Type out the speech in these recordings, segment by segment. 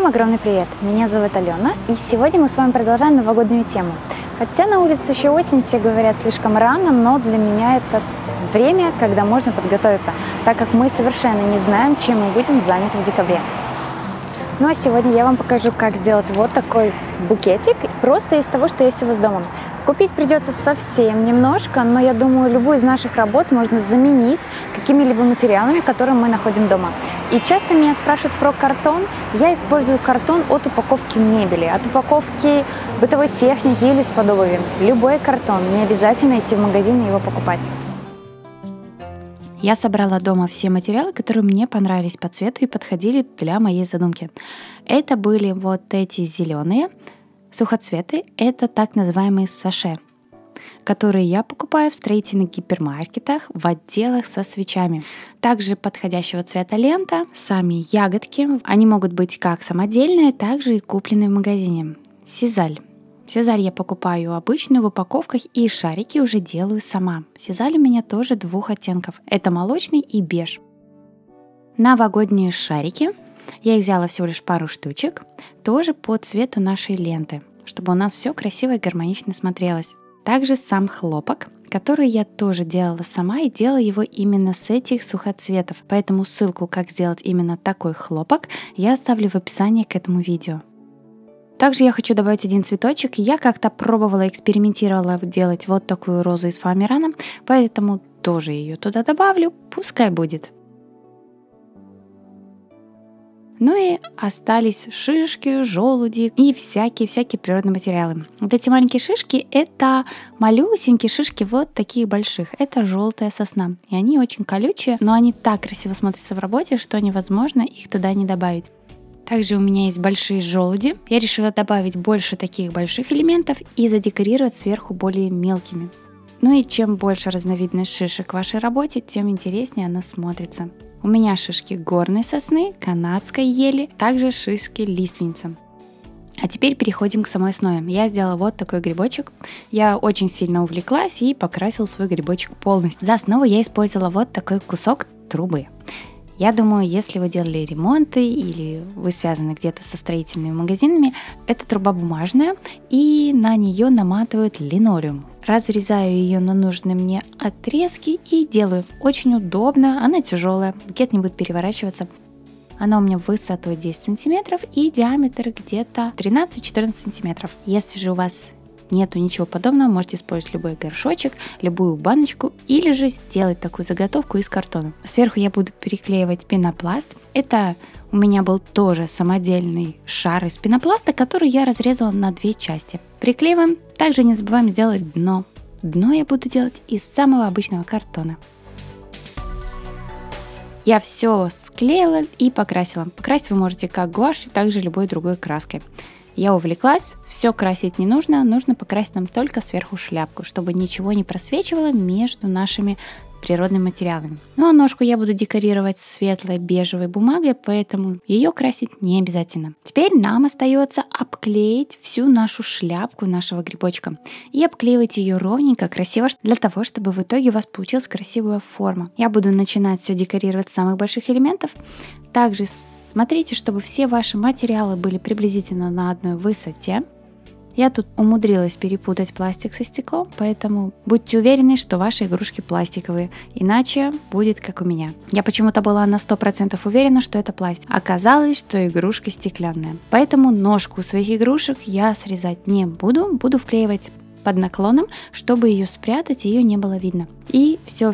Всем огромный привет! Меня зовут Алена, и сегодня мы с вами продолжаем новогоднюю тему. Хотя на улице еще осень, все говорят слишком рано, но для меня это время, когда можно подготовиться, так как мы совершенно не знаем, чем мы будем заняты в декабре. Ну а сегодня я вам покажу, как сделать вот такой букетик, просто из того, что есть у вас дома. Купить придется совсем немножко, но я думаю, любую из наших работ можно заменить какими-либо материалами, которые мы находим дома. И часто меня спрашивают про картон. Я использую картон от упаковки мебели, от упаковки бытовой техники или из-под обуви. Любой картон, не обязательно идти в магазин и его покупать. Я собрала дома все материалы, которые мне понравились по цвету и подходили для моей задумки. Это были вот эти зеленые сухоцветы, это так называемые саше, которые я покупаю в строительных гипермаркетах в отделах со свечами. Также подходящего цвета лента, сами ягодки, они могут быть как самодельные, так же и купленные в магазине. Сизаль. Сизаль я покупаю обычную в упаковках, и шарики уже делаю сама. Сизаль у меня тоже двух оттенков, это молочный и беж. Новогодние шарики. Я их взяла всего лишь пару штучек, тоже по цвету нашей ленты, чтобы у нас все красиво и гармонично смотрелось. Также сам хлопок, который я тоже делала сама, и делала его именно с этих сухоцветов. Поэтому ссылку, как сделать именно такой хлопок, я оставлю в описании к этому видео. Также я хочу добавить один цветочек. Я как-то пробовала, экспериментировала делать вот такую розу из фоамирана, поэтому тоже ее туда добавлю, пускай будет. Ну и остались шишки, желуди и всякие природные материалы. Вот эти маленькие шишки — это малюсенькие шишки вот таких больших. Это желтая сосна. И они очень колючие, но они так красиво смотрятся в работе, что невозможно их туда не добавить. Также у меня есть большие желуди. Я решила добавить больше таких больших элементов и задекорировать сверху более мелкими. Ну и чем больше разновидность шишек в вашей работе, тем интереснее она смотрится. У меня шишки горной сосны, канадской ели, также шишки лиственницы. А теперь переходим к самой основе. Я сделала вот такой грибочек. Я очень сильно увлеклась и покрасила свой грибочек полностью. За основу я использовала вот такой кусок трубы. Я думаю, если вы делали ремонты или вы связаны где-то со строительными магазинами, эта труба бумажная, и на нее наматывают линолеум. Разрезаю ее на нужные мне отрезки и делаю. Очень удобно, она тяжелая, букет не будет переворачиваться. Она у меня высотой 10 сантиметров и диаметр где-то 13-14 сантиметров. Если же у вас нету ничего подобного, можете использовать любой горшочек, любую баночку или же сделать такую заготовку из картона. Сверху я буду переклеивать пенопласт. Это у меня был тоже самодельный шар из пенопласта, который я разрезала на две части. Приклеиваем. Также не забываем сделать дно. Дно я буду делать из самого обычного картона. Я все склеила и покрасила. Покрасить вы можете как гуашью, так же любой другой краской. Я увлеклась, все красить не нужно, нужно покрасить нам только сверху шляпку, чтобы ничего не просвечивало между нашими природными материалами. Ну а ножку я буду декорировать светлой бежевой бумагой, поэтому ее красить не обязательно. Теперь нам остается обклеить всю нашу шляпку нашего грибочка и обклеивать ее ровненько, красиво, для того, чтобы в итоге у вас получилась красивая форма. Я буду начинать все декорировать с самых больших элементов. Также смотрите, чтобы все ваши материалы были приблизительно на одной высоте. Я тут умудрилась перепутать пластик со стеклом, поэтому будьте уверены, что ваши игрушки пластиковые, иначе будет как у меня. Я почему-то была на 100% уверена, что это пластик. Оказалось, что игрушка стеклянная. Поэтому ножку своих игрушек я срезать не буду, буду вклеивать под наклоном, чтобы ее спрятать, ее не было видно. И все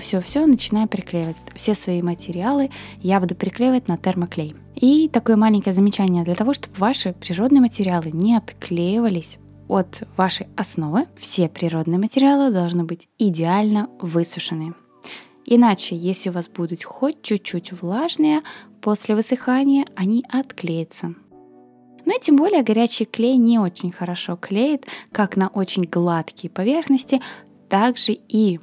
начинаю приклеивать. Все свои материалы я буду приклеивать на термоклей. И такое маленькое замечание для того, чтобы ваши природные материалы не отклеивались от вашей основы. Все природные материалы должны быть идеально высушены. Иначе, если у вас будут хоть чуть-чуть влажные, после высыхания они отклеятся. Ну и тем более горячий клей не очень хорошо клеит, как на очень гладкие поверхности, так же и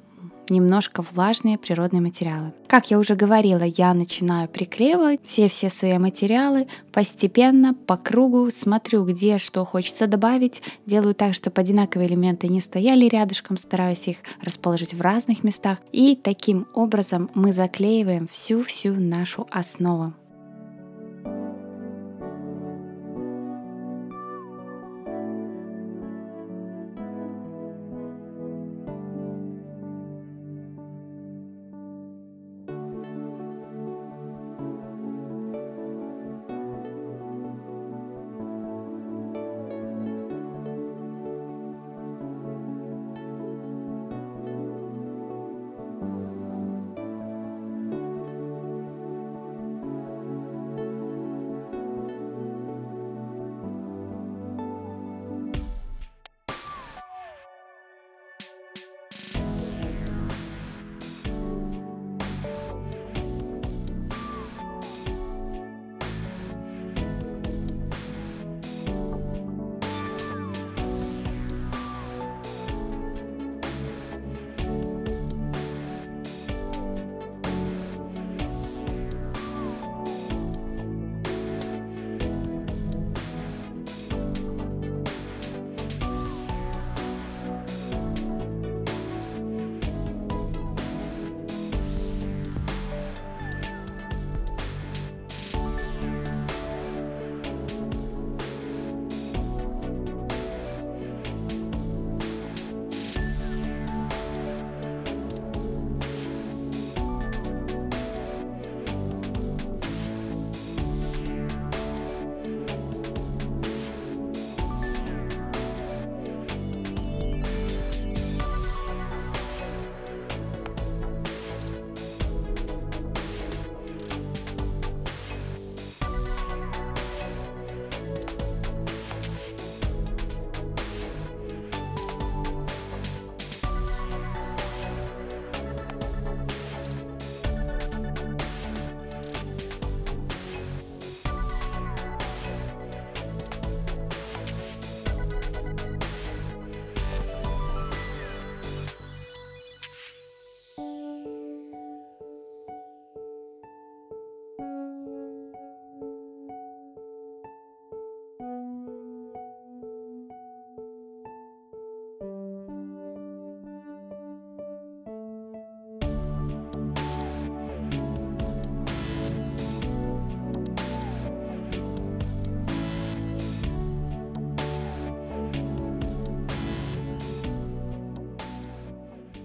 немножко влажные природные материалы. Как я уже говорила, я начинаю приклеивать все свои материалы постепенно, по кругу, смотрю, где что хочется добавить, делаю так, чтобы одинаковые элементы не стояли рядышком, стараюсь их расположить в разных местах, и таким образом мы заклеиваем всю нашу основу.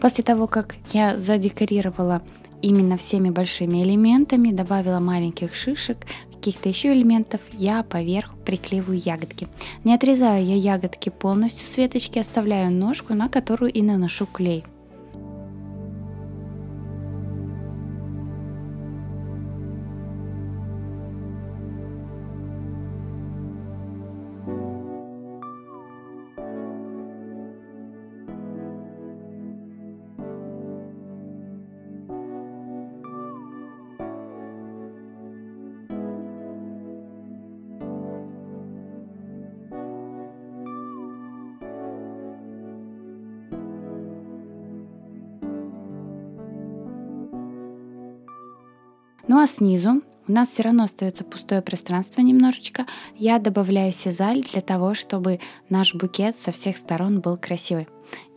После того, как я задекорировала именно всеми большими элементами, добавила маленьких шишек, каких-то еще элементов, я поверх приклеиваю ягодки. Не отрезаю я ягодки полностью с веточки, оставляю ножку, на которую и наношу клей. Ну а снизу у нас все равно остается пустое пространство немножечко. Я добавляю сизаль для того, чтобы наш букет со всех сторон был красивый.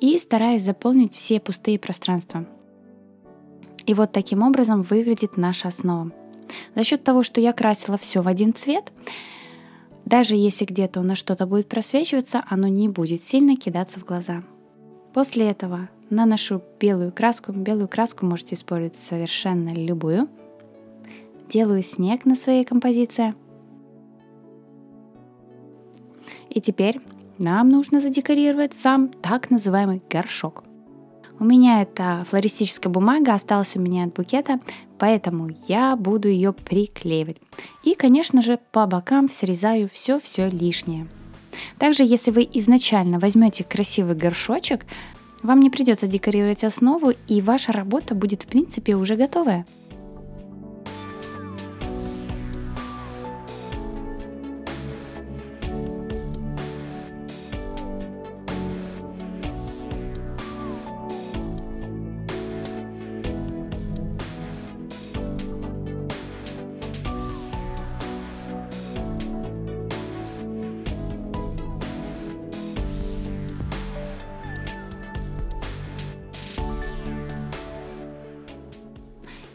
И стараюсь заполнить все пустые пространства. И вот таким образом выглядит наша основа. За счет того, что я красила все в один цвет, даже если где-то у нас что-то будет просвечиваться, оно не будет сильно кидаться в глаза. После этого наношу белую краску. Белую краску можете использовать совершенно любую. Делаю снег на своей композиции. И теперь нам нужно задекорировать сам так называемый горшок. У меня эта флористическая бумага осталась у меня от букета, поэтому я буду ее приклеивать. И, конечно же, по бокам срезаю все лишнее. Также, если вы изначально возьмете красивый горшочек, вам не придется декорировать основу, и ваша работа будет, в принципе, уже готовая.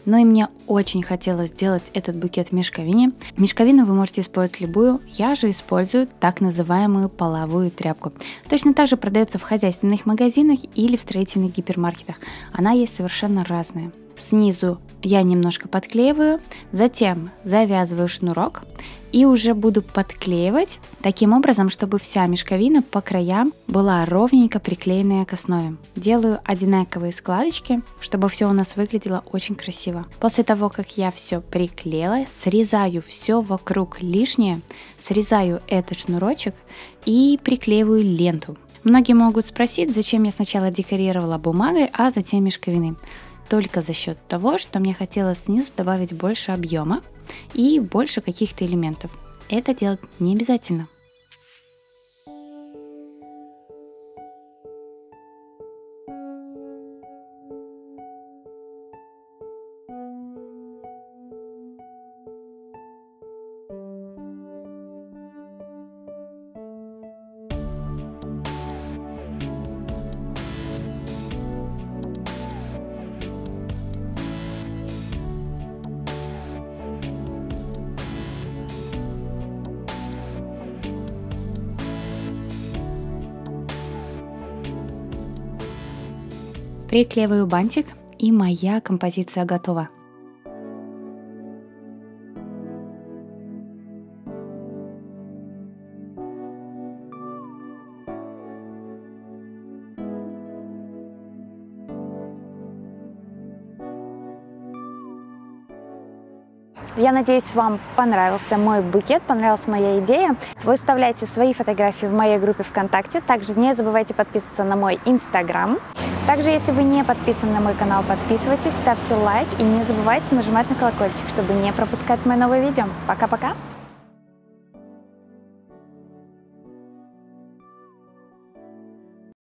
Но и мне очень хотелось сделать этот букет в мешковине. Мешковину вы можете использовать любую, я же использую так называемую половую тряпку. Точно так же продается в хозяйственных магазинах или в строительных гипермаркетах. Она есть совершенно разная. Снизу я немножко подклеиваю, затем завязываю шнурок и уже буду подклеивать таким образом, чтобы вся мешковина по краям была ровненько приклеенная к основе. Делаю одинаковые складочки, чтобы все у нас выглядело очень красиво. После того, как я все приклеила, срезаю все вокруг лишнее, срезаю этот шнурочек и приклеиваю ленту. Многие могут спросить, зачем я сначала декорировала бумагой, а затем мешковиной. Только за счет того, что мне хотелось снизу добавить больше объема и больше каких-то элементов. Это делать не обязательно. Приклеиваю бантик, и моя композиция готова. Я надеюсь, вам понравился мой букет, понравилась моя идея. Выставляйте свои фотографии в моей группе ВКонтакте. Также не забывайте подписываться на мой Инстаграм. Также, если вы не подписаны на мой канал, подписывайтесь, ставьте лайк и не забывайте нажимать на колокольчик, чтобы не пропускать мои новые видео. Пока-пока!